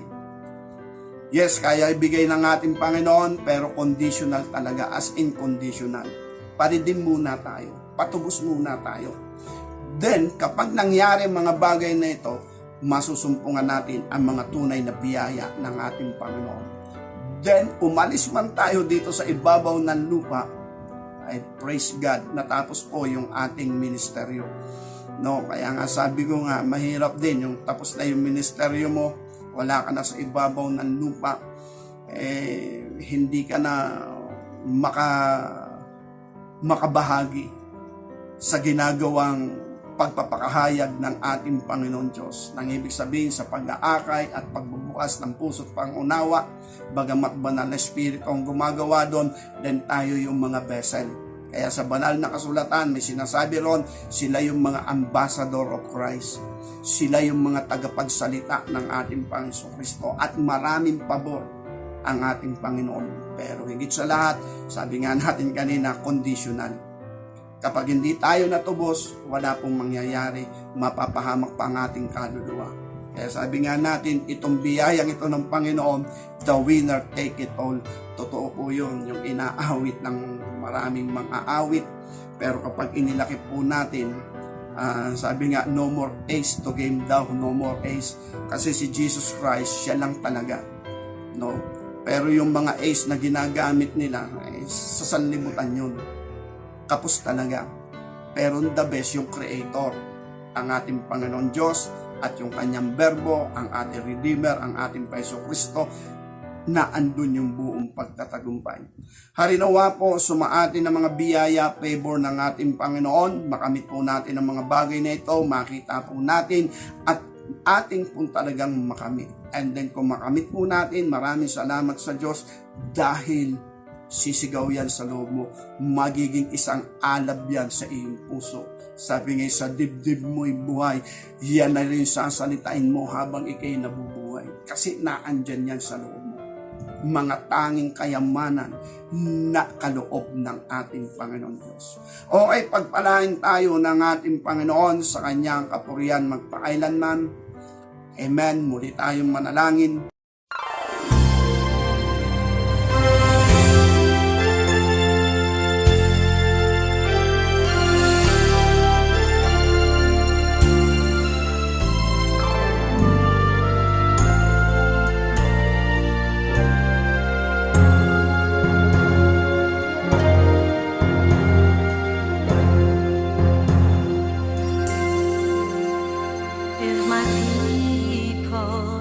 Yes, kaya ibigay ng ating Panginoon, pero conditional talaga, as in conditional. Paridim muna tayo, patubos muna tayo. Then, kapag nangyari mga bagay na ito, masusumpungan natin ang mga tunay na biyaya ng ating Panginoon. Then, umalis man tayo dito sa ibabaw ng lupa, ay praise God, natapos po yung ating ministeryo. No, kaya nga sabi ko nga, mahirap din yung tapos na yung ministeryo mo, wala ka na sa ibabaw ng lupa, hindi ka na makabahagi sa ginagawang pagpapakahayag ng ating Panginoon Diyos. Nang ibig sabihin sa pag-aakay at pagbubukas ng puso't pangunawa, bagamat banal na Espiritu ang gumagawa doon, then tayo yung mga vessel. Kaya sa banal na kasulatan, may sinasabi ron, sila yung mga ambassador of Christ. Sila yung mga tagapagsalita ng ating Panginoon Kristo at maraming pabor ang ating Panginoon. Pero higit sa lahat, sabi nga natin kanina, conditional. Kapag hindi tayo natubos, wala pong mangyayari, mapapahamak pa ang ating kaluluwa. Kaya sabi nga natin, itong biyayang ito ng Panginoon, the winner take it all. Totoo po yun, yung inaawit ng maraming mga aawit. Pero kapag inilakip po natin, sabi nga, no more ace to game daw, no more ace. Kasi si Jesus Christ, siya lang talaga. No? Pero yung mga ace na ginagamit nila, sa sanlibutan yun. Kapos talaga. Pero the best yung Creator, ang ating Panginoon Diyos at yung kanyang berbo, ang ating Redeemer, ang ating Paiso Kristo, na andun yung buong pagtatagumpay. Harinawa po, sumaatin ng mga biyaya, favor ng ating Panginoon, makamit po natin ang mga bagay na ito, makita po natin at ating po talagang makamit. And then kung makamit po natin, maraming salamat sa Diyos dahil sisigaw yan sa loob mo. Magiging isang alab yan sa iyong puso. Sabi nga sa dibdib mo'y buhay, yan na rin sasalitain mo habang ikay nabubuhay. Kasi naandyan yan sa loob mo. Mga tanging kayamanan na kaloob ng ating Panginoon Diyos. Okay, pagpalain tayo ng ating Panginoon sa kanyang kapurihan magpakailanman. Amen. Muli tayong manalangin. If my people